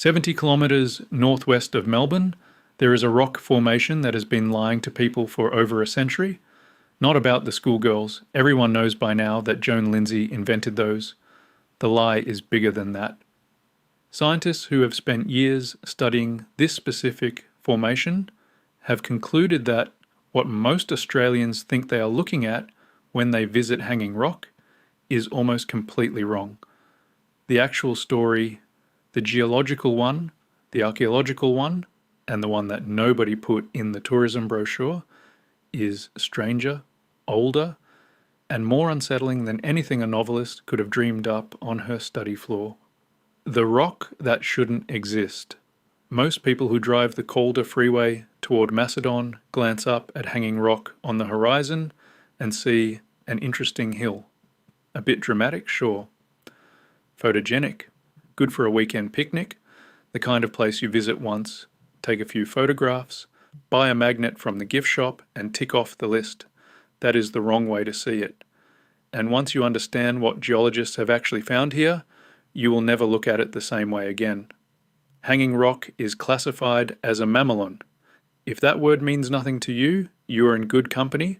70 kilometres northwest of Melbourne, there is a rock formation that has been lying to people for over a century. Not about the schoolgirls. Everyone knows by now that Joan Lindsay invented those. The lie is bigger than that. Scientists who have spent years studying this specific formation have concluded that what most Australians think they are looking at when they visit Hanging Rock is almost completely wrong. The actual story, the geological one, the archaeological one, and the one that nobody put in the tourism brochure is stranger, older, and more unsettling than anything a novelist could have dreamed up on her study floor. The rock that shouldn't exist. Most people who drive the Calder Freeway toward Macedon glance up at Hanging Rock on the horizon and see an interesting hill. A bit dramatic, sure. Photogenic. Good for a weekend picnic, the kind of place you visit once, take a few photographs, buy a magnet from the gift shop and tick off the list. That is the wrong way to see it. And once you understand what geologists have actually found here, you will never look at it the same way again. Hanging Rock is classified as a mamelon. If that word means nothing to you, you are in good company,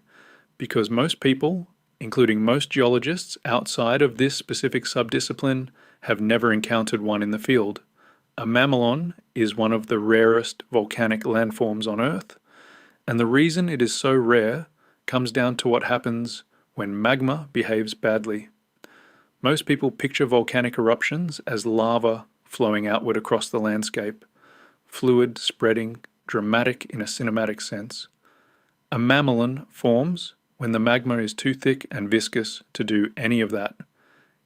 because most people, including most geologists outside of this specific subdiscipline, have never encountered one in the field. A mamelon is one of the rarest volcanic landforms on Earth, and the reason it is so rare comes down to what happens when magma behaves badly. Most people picture volcanic eruptions as lava flowing outward across the landscape, fluid spreading, dramatic in a cinematic sense. A mamelon forms when the magma is too thick and viscous to do any of that.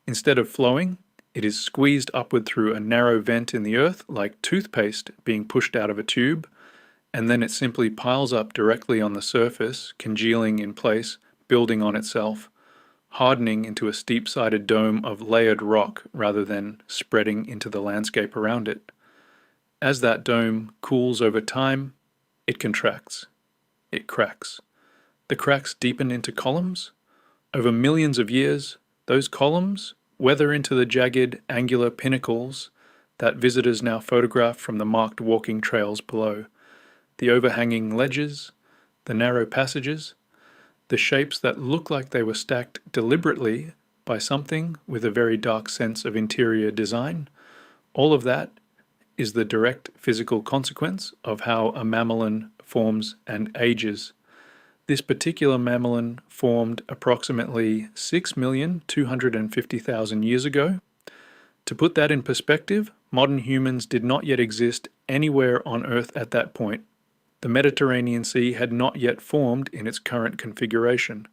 Instead of flowing, it is squeezed upward through a narrow vent in the earth like toothpaste being pushed out of a tube, and then it simply piles up directly on the surface, congealing in place, building on itself, hardening into a steep-sided dome of layered rock rather than spreading into the landscape around it. As that dome cools over time, it contracts. It cracks. The cracks deepen into columns. Over millions of years, those columns weather into the jagged, angular pinnacles that visitors now photograph from the marked walking trails below. The overhanging ledges, the narrow passages, the shapes that look like they were stacked deliberately by something with a very dark sense of interior design. All of that is the direct physical consequence of how a mamelon forms and ages. This particular mamelon formed approximately 6,250,000 years ago. To put that in perspective, modern humans did not yet exist anywhere on Earth at that point. The Mediterranean Sea had not yet formed in its current configuration.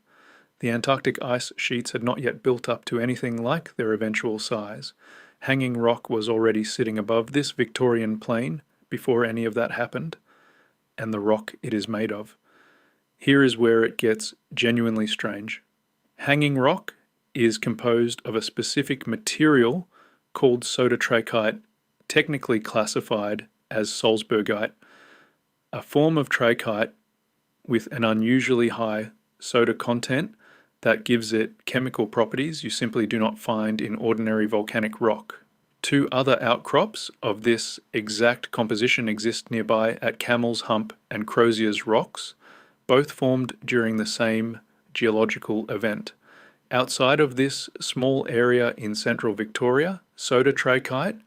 The Antarctic ice sheets had not yet built up to anything like their eventual size. Hanging Rock was already sitting above this Victorian plain before any of that happened, and the rock it is made of. Here is where it gets genuinely strange. Hanging Rock is composed of a specific material called soda trachyte, technically classified as Salzburgite, a form of trachyte with an unusually high soda content that gives it chemical properties you simply do not find in ordinary volcanic rock. Two other outcrops of this exact composition exist nearby at Camel's Hump and Crozier's Rocks, both formed during the same geological event. Outside of this small area in central Victoria, soda trachyte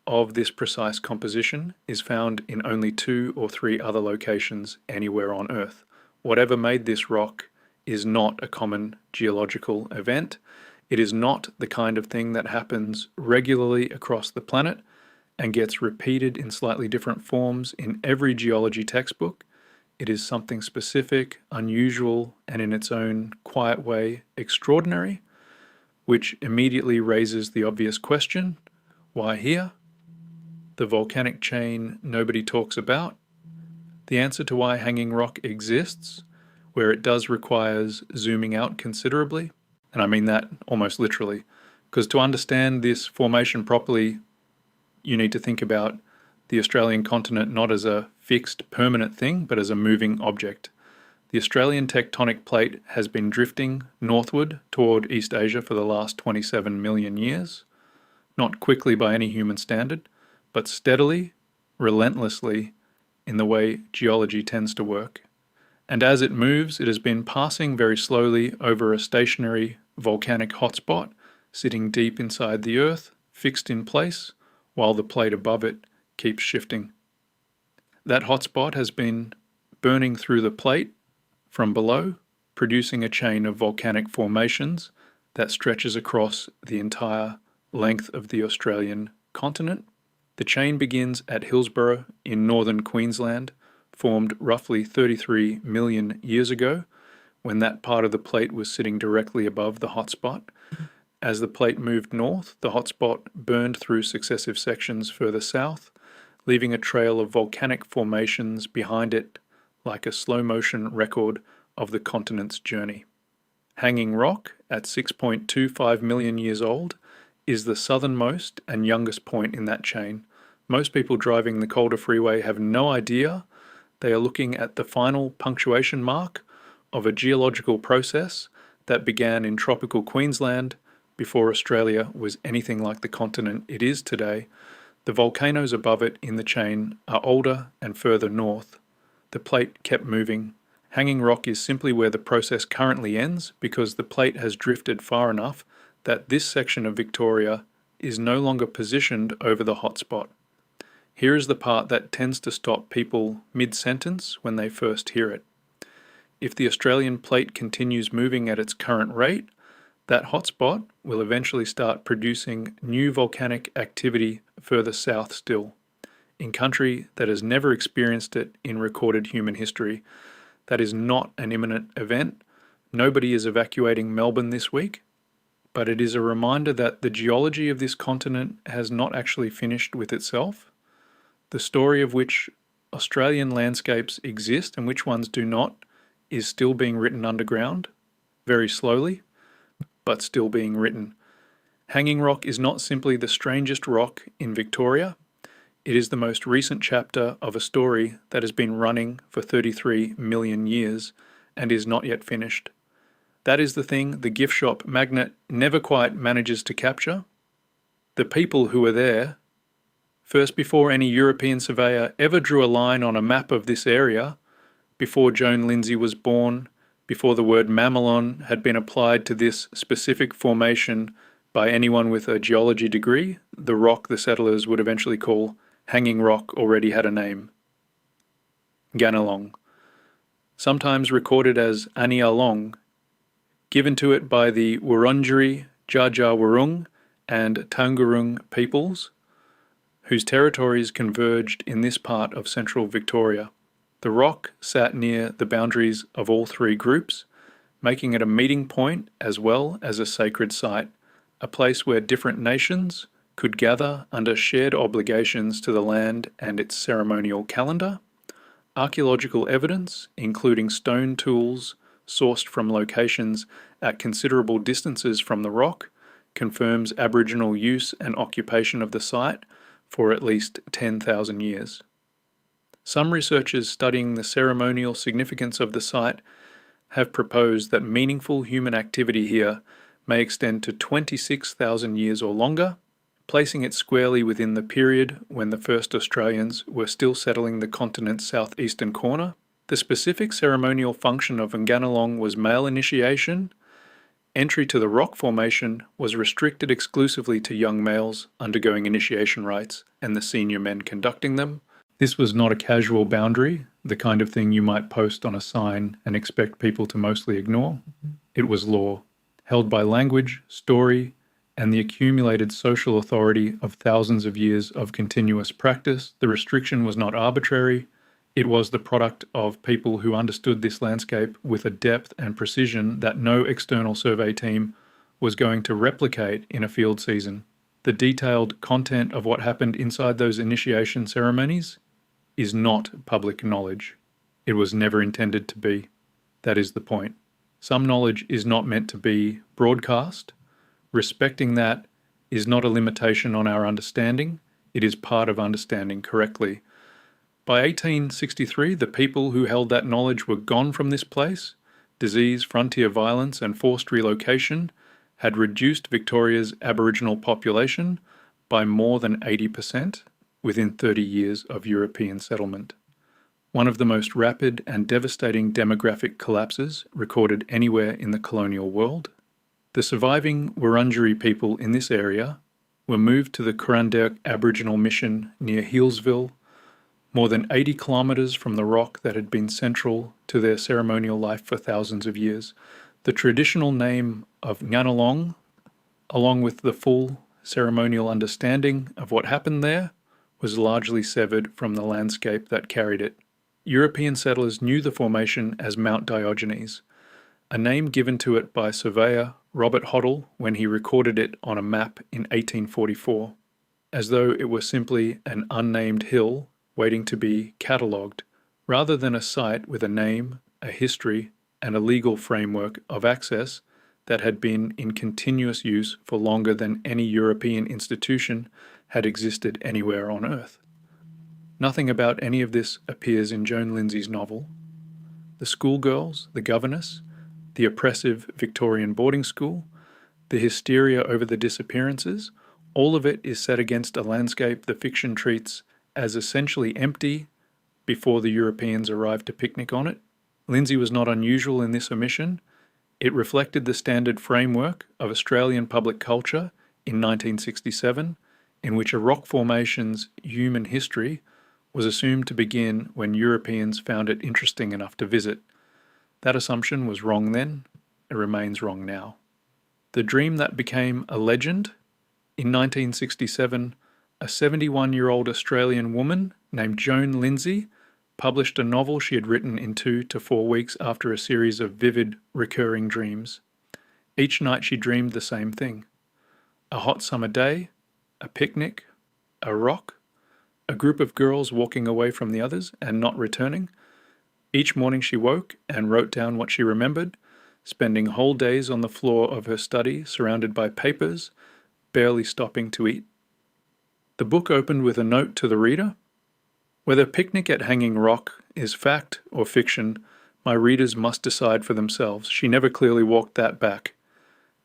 of this precise composition is found in only 2 or 3 other locations anywhere on Earth. Whatever made this rock is not a common geological event. It is not the kind of thing that happens regularly across the planet and gets repeated in slightly different forms in every geology textbook. It is something specific, unusual, and in its own quiet way, extraordinary, which immediately raises the obvious question, why here? The volcanic chain nobody talks about. The answer to why Hanging Rock exists, where it does requires zooming out considerably, and I mean that almost literally, because to understand this formation properly, you need to think about the Australian continent not as a fixed, permanent thing, but as a moving object. The Australian tectonic plate has been drifting northward toward East Asia for the last 27 million years. Not quickly by any human standard, but steadily, relentlessly, in the way geology tends to work. And as it moves, it has been passing very slowly over a stationary volcanic hotspot, sitting deep inside the Earth, fixed in place, while the plate above it keeps shifting. That hotspot has been burning through the plate from below, producing a chain of volcanic formations that stretches across the entire length of the Australian continent. The chain begins at Hillsborough in northern Queensland, formed roughly 33 million years ago, when that part of the plate was sitting directly above the hotspot. As the plate moved north, the hotspot burned through successive sections further south, leaving a trail of volcanic formations behind it, like a slow-motion record of the continent's journey. Hanging Rock, at 6.25 million years old, is the southernmost and youngest point in that chain. Most people driving the Calder Freeway have no idea they are looking at the final punctuation mark of a geological process that began in tropical Queensland before Australia was anything like the continent it is today. The volcanoes above it in the chain are older and further north. The plate kept moving. Hanging Rock is simply where the process currently ends because the plate has drifted far enough that this section of Victoria is no longer positioned over the hotspot. Here is the part that tends to stop people mid-sentence when they first hear it. If the Australian plate continues moving at its current rate, that hotspot will eventually start producing new volcanic activity further south still, in country that has never experienced it in recorded human history. That is not an imminent event. Nobody is evacuating Melbourne this week, but it is a reminder that the geology of this continent has not actually finished with itself. The story of which Australian landscapes exist and which ones do not is still being written underground, very slowly, but still being written. Hanging Rock is not simply the strangest rock in Victoria. It is the most recent chapter of a story that has been running for 33 million years and is not yet finished. That is the thing the gift shop magnet never quite manages to capture. The people who were there, first before any European surveyor ever drew a line on a map of this area, before Joan Lindsay was born, before the word mamelon had been applied to this specific formation by anyone with a geology degree, the rock the settlers would eventually call Hanging Rock already had a name. Ganalong, sometimes recorded as Anialong, given to it by the Wurundjeri, Dja Dja Wurrung and Taungurung peoples, whose territories converged in this part of central Victoria. The rock sat near the boundaries of all three groups, making it a meeting point as well as a sacred site, a place where different nations could gather under shared obligations to the land and its ceremonial calendar. Archaeological evidence, including stone tools sourced from locations at considerable distances from the rock, confirms Aboriginal use and occupation of the site for at least 10,000 years. Some researchers studying the ceremonial significance of the site have proposed that meaningful human activity here may extend to 26,000 years or longer, placing it squarely within the period when the first Australians were still settling the continent's southeastern corner. The specific ceremonial function of Nganalong was male initiation. Entry to the rock formation was restricted exclusively to young males undergoing initiation rites and the senior men conducting them. This was not a casual boundary, the kind of thing you might post on a sign and expect people to mostly ignore. It was law, held by language, story, and the accumulated social authority of thousands of years of continuous practice. The restriction was not arbitrary. It was the product of people who understood this landscape with a depth and precision that no external survey team was going to replicate in a field season. The detailed content of what happened inside those initiation ceremonies is not public knowledge. It was never intended to be. That is the point. Some knowledge is not meant to be broadcast. Respecting that is not a limitation on our understanding. It is part of understanding correctly. By 1863, the people who held that knowledge were gone from this place. Disease, frontier violence, and forced relocation had reduced Victoria's Aboriginal population by more than 80%. within 30 years of European settlement. One of the most rapid and devastating demographic collapses recorded anywhere in the colonial world. The surviving Wurundjeri people in this area were moved to the Kurunduk Aboriginal Mission near Healesville, more than 80 kilometres from the rock that had been central to their ceremonial life for thousands of years. The traditional name of Nyanalong, along with the full ceremonial understanding of what happened there, was largely severed from the landscape that carried it. European settlers knew the formation as Mount Diogenes, a name given to it by surveyor Robert Hoddle when he recorded it on a map in 1844, as though it were simply an unnamed hill waiting to be catalogued, rather than a site with a name, a history, and a legal framework of access that had been in continuous use for longer than any European institution had existed anywhere on Earth. Nothing about any of this appears in Joan Lindsay's novel. The schoolgirls, the governess, the oppressive Victorian boarding school, the hysteria over the disappearances, all of it is set against a landscape the fiction treats as essentially empty before the Europeans arrived to picnic on it. Lindsay was not unusual in this omission. It reflected the standard framework of Australian public culture in 1967, in which a rock formation's human history was assumed to begin when Europeans found it interesting enough to visit. That assumption was wrong then, it remains wrong now. The dream that became a legend? In 1967, a 71-year-old Australian woman named Joan Lindsay published a novel she had written in 2 to 4 weeks after a series of vivid, recurring dreams. Each night she dreamed the same thing. A hot summer day, a picnic, a rock, a group of girls walking away from the others and not returning. Each morning she woke and wrote down what she remembered, spending whole days on the floor of her study surrounded by papers, barely stopping to eat. The book opened with a note to the reader. Whether Picnic at Hanging Rock is fact or fiction, my readers must decide for themselves. She never clearly walked that back.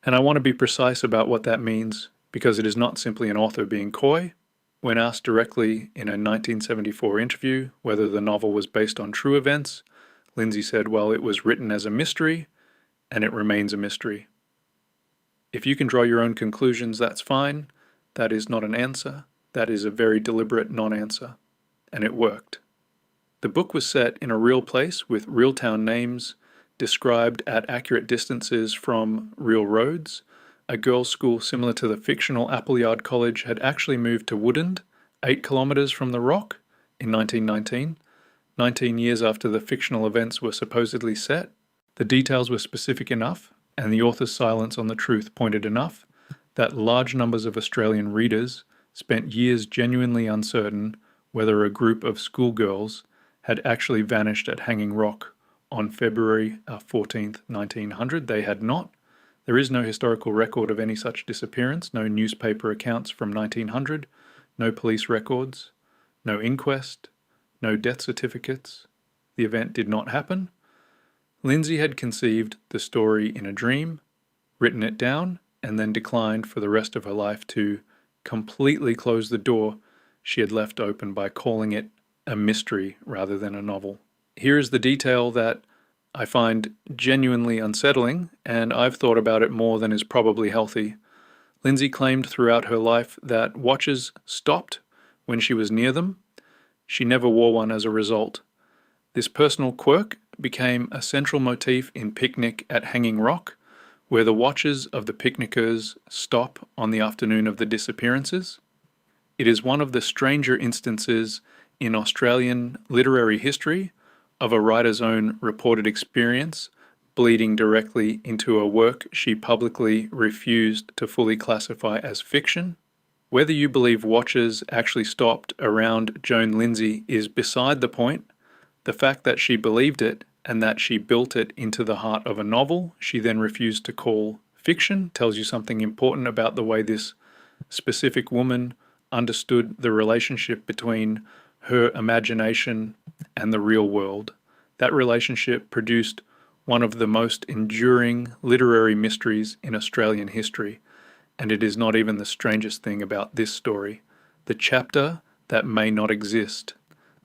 And I want to be precise about what that means, because it is not simply an author being coy. When asked directly in a 1974 interview whether the novel was based on true events, Lindsay said, well, it was written as a mystery, and it remains a mystery. If you can draw your own conclusions, that's fine. That is not an answer. That is a very deliberate non-answer. And it worked. The book was set in a real place with real town names described at accurate distances from real roads. A girls' school similar to the fictional Appleyard College had actually moved to Woodend, 8 kilometres from the Rock, in 1919, 19 years after the fictional events were supposedly set. The details were specific enough, and the author's silence on the truth pointed enough, that large numbers of Australian readers spent years genuinely uncertain whether a group of schoolgirls had actually vanished at Hanging Rock on February 14th, 1900. They had not. There is no historical record of any such disappearance, no newspaper accounts from 1900, no police records, no inquest, no death certificates. The event did not happen. Lindsay had conceived the story in a dream, written it down, and then declined for the rest of her life to completely close the door she had left open by calling it a mystery rather than a novel. Here is the detail that I find genuinely unsettling, and I've thought about it more than is probably healthy. Lindsay claimed throughout her life that watches stopped when she was near them. She never wore one as a result. This personal quirk became a central motif in Picnic at Hanging Rock, where the watches of the picnickers stop on the afternoon of the disappearances. It is one of the stranger instances in Australian literary history of a writer's own reported experience bleeding directly into a work she publicly refused to fully classify as fiction. Whether you believe watches actually stopped around Joan Lindsay is beside the point. The fact that she believed it and that she built it into the heart of a novel she then refused to call fiction tells you something important about the way this specific woman understood the relationship between her imagination and the real world. That relationship produced one of the most enduring literary mysteries in Australian history, and it is not even the strangest thing about this story. The chapter that may not exist.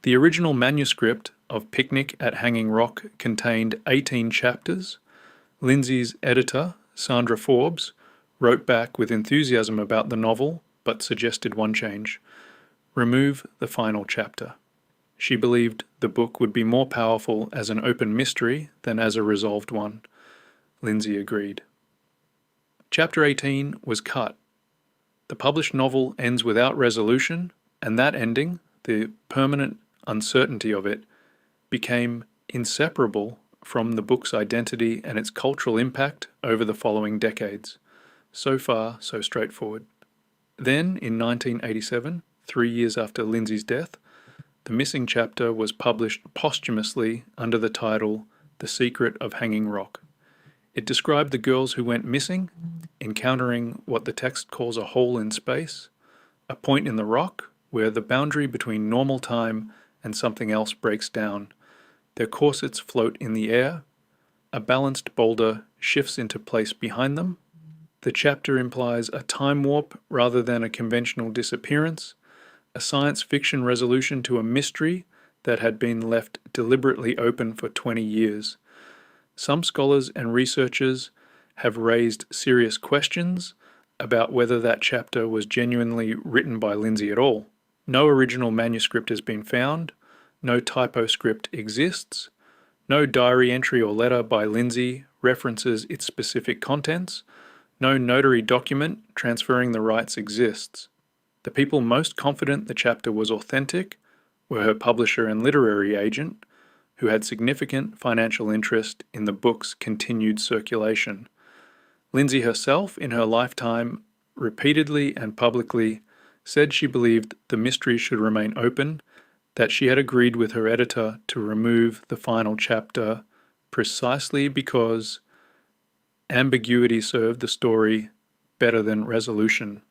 The original manuscript of Picnic at Hanging Rock contained 18 chapters. Lindsay's editor, Sandra Forbes, wrote back with enthusiasm about the novel, but suggested one change: remove the final chapter. She believed the book would be more powerful as an open mystery than as a resolved one. Lindsay agreed. Chapter 18 was cut. The published novel ends without resolution, and that ending, the permanent uncertainty of it, became inseparable from the book's identity and its cultural impact over the following decades. So far, so straightforward. Then, in 1987, 3 years after Lindsay's death, the missing chapter was published posthumously under the title The Secret of Hanging Rock. It described the girls who went missing, encountering what the text calls a hole in space, a point in the rock where the boundary between normal time and something else breaks down. Their corsets float in the air. A balanced boulder shifts into place behind them. The chapter implies a time warp rather than a conventional disappearance, a science fiction resolution to a mystery that had been left deliberately open for 20 years. Some scholars and researchers have raised serious questions about whether that chapter was genuinely written by Lindsay at all. No original manuscript has been found, no typo script exists, no diary entry or letter by Lindsay references its specific contents, no notary document transferring the rights exists. The people most confident the chapter was authentic were her publisher and literary agent, who had significant financial interest in the book's continued circulation. Lindsay herself, in her lifetime, repeatedly and publicly said she believed the mystery should remain open, that she had agreed with her editor to remove the final chapter precisely because ambiguity served the story better than resolution.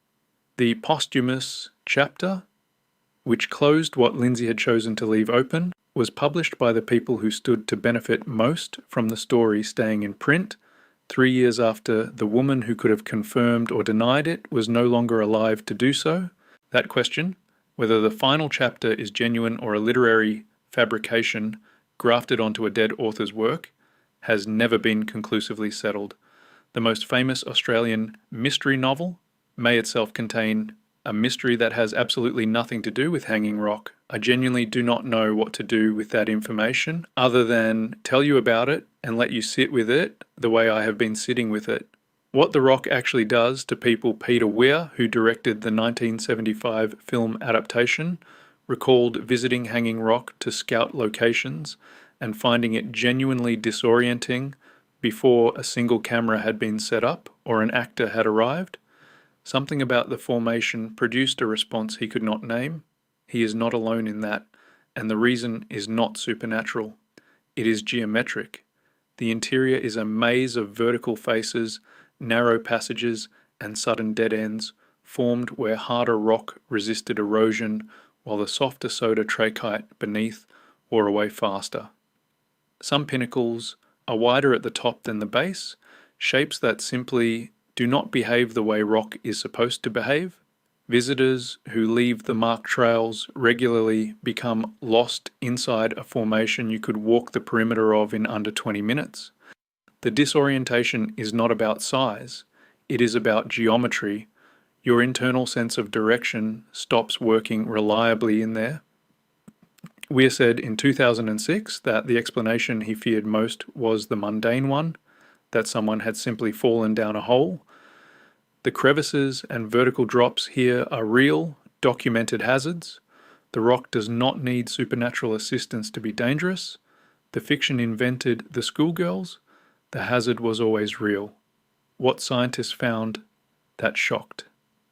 The posthumous chapter, which closed what Lindsay had chosen to leave open, was published by the people who stood to benefit most from the story staying in print 3 years after the woman who could have confirmed or denied it was no longer alive to do so. That question, whether the final chapter is genuine or a literary fabrication grafted onto a dead author's work, has never been conclusively settled. The most famous Australian mystery novel may itself contain a mystery that has absolutely nothing to do with Hanging Rock. I genuinely do not know what to do with that information other than tell you about it and let you sit with it the way I have been sitting with it. What the rock actually does to people Peter Weir, who directed the 1975 film adaptation, recalled visiting Hanging Rock to scout locations and finding it genuinely disorienting before a single camera had been set up or an actor had arrived. Something about the formation produced a response he could not name. He is not alone in that, and the reason is not supernatural. It is geometric. The interior is a maze of vertical faces, narrow passages, and sudden dead ends, formed where harder rock resisted erosion, while the softer soda trachyte beneath wore away faster. Some pinnacles are wider at the top than the base, shapes that simply do not behave the way rock is supposed to behave. Visitors who leave the marked trails regularly become lost inside a formation you could walk the perimeter of in under 20 minutes. The disorientation is not about size, it is about geometry. Your internal sense of direction stops working reliably in there. Weir said in 2006 that the explanation he feared most was the mundane one, that someone had simply fallen down a hole. The crevices and vertical drops here are real, documented hazards. The rock does not need supernatural assistance to be dangerous. The fiction invented the schoolgirls. The hazard was always real. What scientists found, that shocked.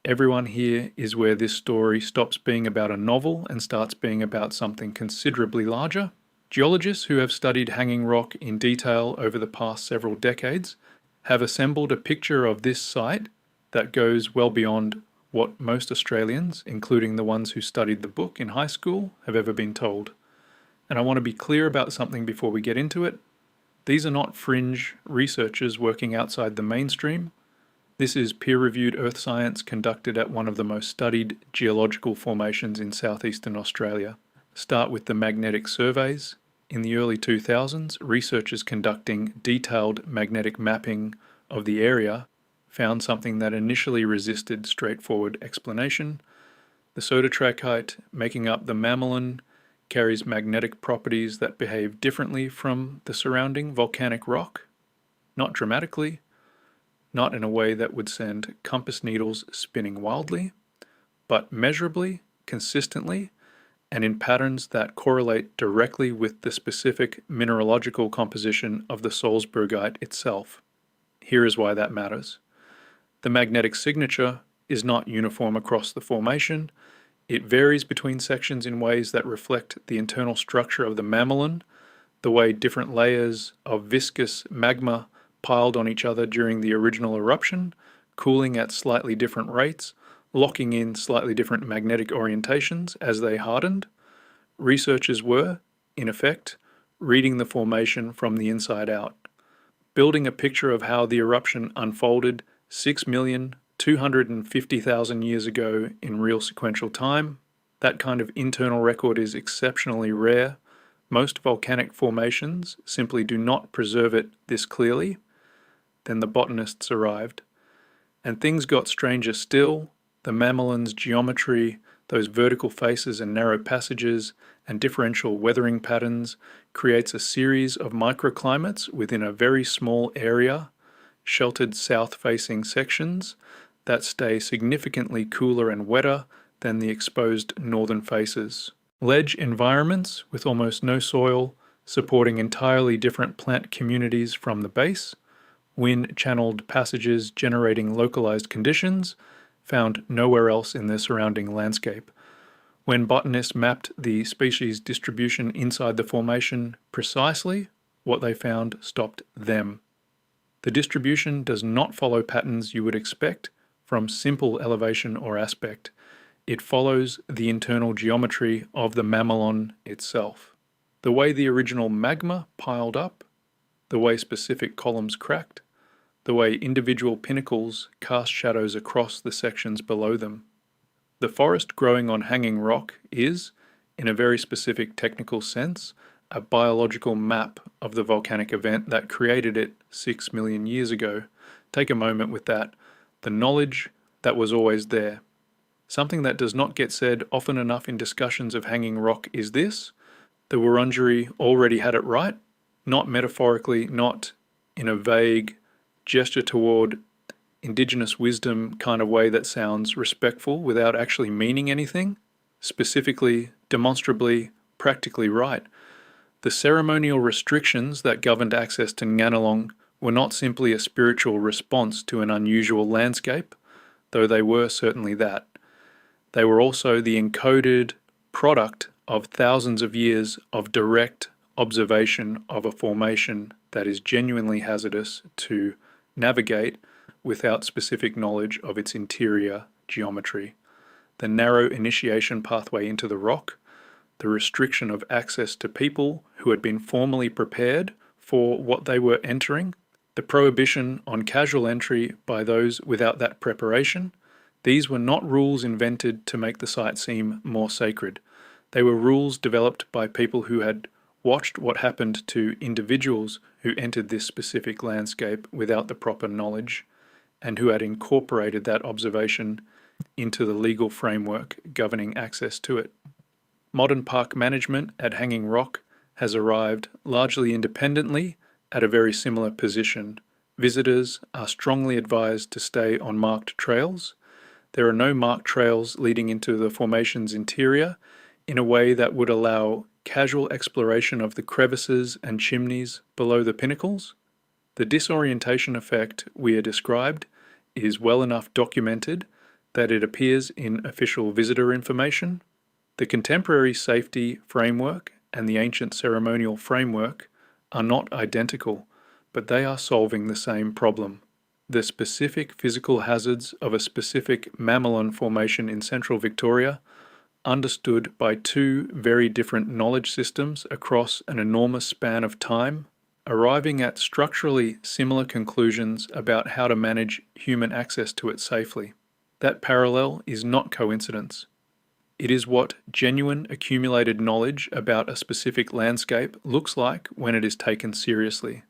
Everyone here is where this story stops being about a novel and starts being about something considerably larger. Geologists who have studied Hanging Rock in detail over the past several decades have assembled a picture of this site that goes well beyond what most Australians, including the ones who studied the book in high school, have ever been told. And I want to be clear about something before we get into it. These are not fringe researchers working outside the mainstream. This is peer-reviewed earth science conducted at one of the most studied geological formations in southeastern Australia. Start with the magnetic surveys. In the early 2000s, researchers conducting detailed magnetic mapping of the area found something that initially resisted straightforward explanation. The sodatrachite making up the mamelon carries magnetic properties that behave differently from the surrounding volcanic rock. Not dramatically, not in a way that would send compass needles spinning wildly, but measurably, consistently, and in patterns that correlate directly with the specific mineralogical composition of the Salzburgite itself. Here is why that matters. The magnetic signature is not uniform across the formation. It varies between sections in ways that reflect the internal structure of the mamelon, the way different layers of viscous magma piled on each other during the original eruption, cooling at slightly different rates, locking in slightly different magnetic orientations as they hardened. Researchers were, in effect, reading the formation from the inside out, building a picture of how the eruption unfolded 6,250,000 years ago in real sequential time. That kind of internal record is exceptionally rare. Most volcanic formations simply do not preserve it this clearly. Then the botanists arrived, and things got stranger still. The mamelon's geometry, those vertical faces and narrow passages, and differential weathering patterns creates a series of microclimates within a very small area, sheltered south-facing sections that stay significantly cooler and wetter than the exposed northern faces. Ledge environments with almost no soil, supporting entirely different plant communities from the base, wind-channeled passages generating localized conditions, found nowhere else in the surrounding landscape. When botanists mapped the species distribution inside the formation precisely, what they found stopped them. The distribution does not follow patterns you would expect from simple elevation or aspect. It follows the internal geometry of the mamelon itself. The way the original magma piled up, the way specific columns cracked, the way individual pinnacles cast shadows across the sections below them. The forest growing on hanging rock is, in a very specific technical sense, a biological map of the volcanic event that created it 6 million years ago. Take a moment with that. The knowledge that was always there. Something that does not get said often enough in discussions of hanging rock is this: the Wurundjeri already had it right, not metaphorically, not in a vague gesture toward Indigenous wisdom kind of way that sounds respectful without actually meaning anything, specifically, demonstrably, practically right. The ceremonial restrictions that governed access to Nganalong were not simply a spiritual response to an unusual landscape, though they were certainly that. They were also the encoded product of thousands of years of direct observation of a formation that is genuinely hazardous to navigate without specific knowledge of its interior geometry. The narrow initiation pathway into the rock, the restriction of access to people who had been formally prepared for what they were entering, the prohibition on casual entry by those without that preparation. These were not rules invented to make the site seem more sacred. They were rules developed by people who had watched what happened to individuals who entered this specific landscape without the proper knowledge, and who had incorporated that observation into the legal framework governing access to it. Modern park management at Hanging Rock has arrived largely independently at a very similar position. Visitors are strongly advised to stay on marked trails. There are no marked trails leading into the formation's interior in a way that would allow casual exploration of the crevices and chimneys below the pinnacles. The disorientation effect we are described is well enough documented that it appears in official visitor information. The contemporary safety framework and the ancient ceremonial framework are not identical, but they are solving the same problem. The specific physical hazards of a specific mamelon formation in central Victoria, understood by two very different knowledge systems across an enormous span of time, arriving at structurally similar conclusions about how to manage human access to it safely. That parallel is not coincidence. It is what genuine accumulated knowledge about a specific landscape looks like when it is taken seriously.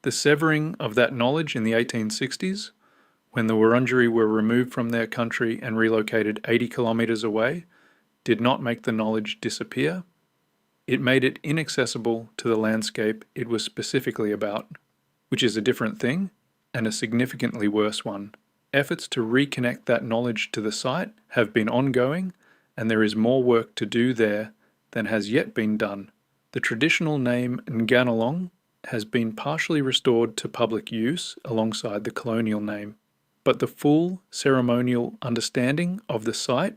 The severing of that knowledge in the 1860s, when the Wurundjeri were removed from their country and relocated 80 kilometres away, did not make the knowledge disappear. It made it inaccessible to the landscape it was specifically about, which is a different thing and a significantly worse one. Efforts to reconnect that knowledge to the site have been ongoing, and there is more work to do there than has yet been done. The traditional name Nganalong has been partially restored to public use alongside the colonial name, but the full ceremonial understanding of the site,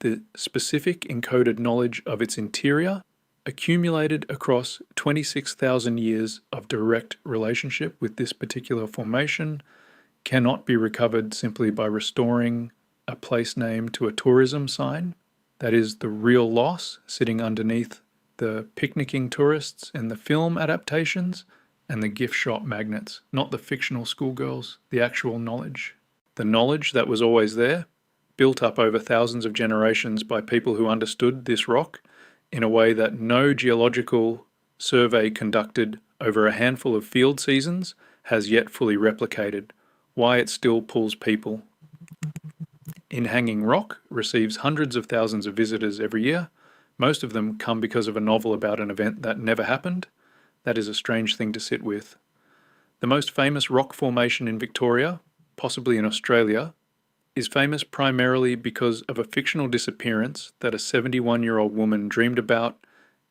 the specific encoded knowledge of its interior, accumulated across 26,000 years of direct relationship with this particular formation, cannot be recovered simply by restoring a place name to a tourism sign. That is the real loss sitting underneath the picnicking tourists in the film adaptations and the gift shop magnets, not the fictional schoolgirls, the actual knowledge. The knowledge that was always there, built up over thousands of generations by people who understood this rock in a way that no geological survey conducted over a handful of field seasons has yet fully replicated, why it still pulls people. In Hanging Rock receives hundreds of thousands of visitors every year. Most of them come because of a novel about an event that never happened. That is a strange thing to sit with. The most famous rock formation in Victoria, possibly in Australia, is famous primarily because of a fictional disappearance that a 71-year-old woman dreamed about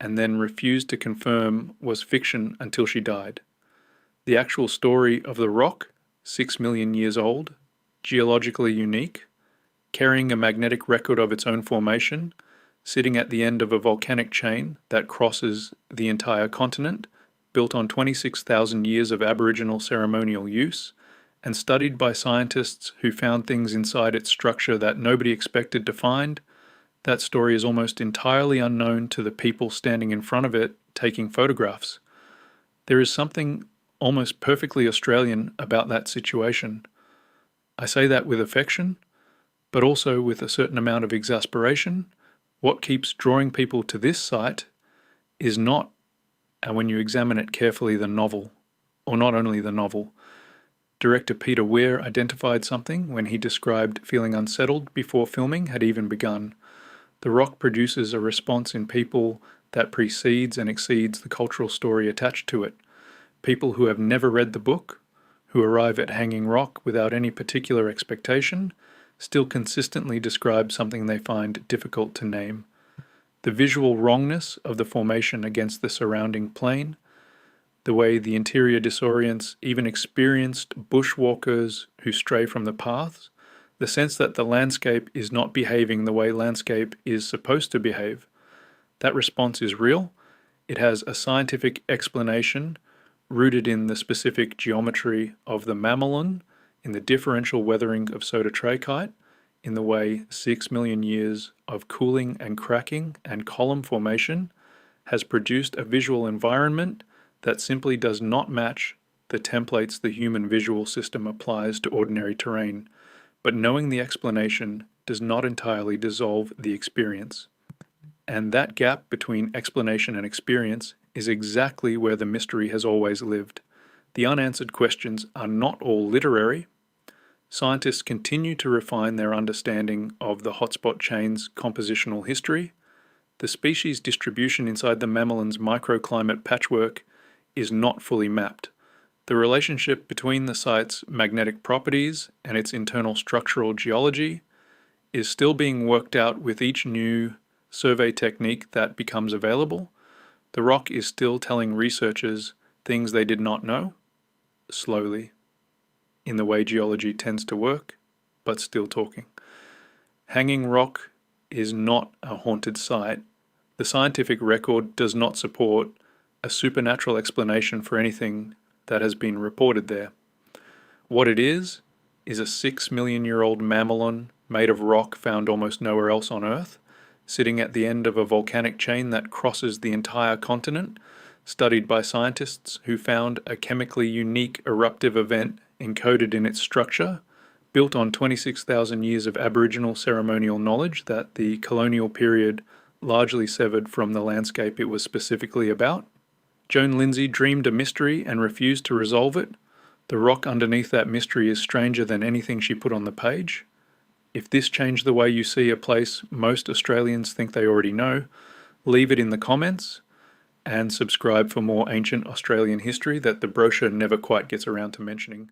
and then refused to confirm was fiction until she died. The actual story of the rock, 6 million years old, geologically unique, carrying a magnetic record of its own formation, sitting at the end of a volcanic chain that crosses the entire continent, built on 26,000 years of Aboriginal ceremonial use, and studied by scientists who found things inside its structure that nobody expected to find. That story is almost entirely unknown to the people standing in front of it taking photographs. There is something almost perfectly Australian about that situation. I say that with affection, but also with a certain amount of exasperation. What keeps drawing people to this site is not, and when you examine it carefully, the novel, or not only the novel. Director Peter Weir identified something when he described feeling unsettled before filming had even begun. The rock produces a response in people that precedes and exceeds the cultural story attached to it. People who have never read the book, who arrive at Hanging Rock without any particular expectation, still consistently describe something they find difficult to name. The visual wrongness of the formation against the surrounding plain, the way the interior disorients even experienced bushwalkers who stray from the paths, the sense that the landscape is not behaving the way landscape is supposed to behave. That response is real. It has a scientific explanation rooted in the specific geometry of the mamelon, in the differential weathering of soda trachyte, in the way 6 million years of cooling and cracking and column formation has produced a visual environment that simply does not match the templates the human visual system applies to ordinary terrain, but knowing the explanation does not entirely dissolve the experience. And that gap between explanation and experience is exactly where the mystery has always lived. The unanswered questions are not all literary. Scientists continue to refine their understanding of the hotspot chain's compositional history. The species distribution inside the mamelon's microclimate patchwork is not fully mapped. The relationship between the site's magnetic properties and its internal structural geology is still being worked out with each new survey technique that becomes available. The rock is still telling researchers things they did not know, slowly, in the way geology tends to work, but still talking. Hanging Rock is not a haunted site. The scientific record does not support a supernatural explanation for anything that has been reported there. What it is a 6 million year old mamelon made of rock found almost nowhere else on Earth, sitting at the end of a volcanic chain that crosses the entire continent, studied by scientists who found a chemically unique eruptive event encoded in its structure, built on 26,000 years of Aboriginal ceremonial knowledge that the colonial period largely severed from the landscape it was specifically about. Joan Lindsay dreamed a mystery and refused to resolve it. The rock underneath that mystery is stranger than anything she put on the page. If this changed the way you see a place most Australians think they already know, leave it in the comments and subscribe for more ancient Australian history that the brochure never quite gets around to mentioning.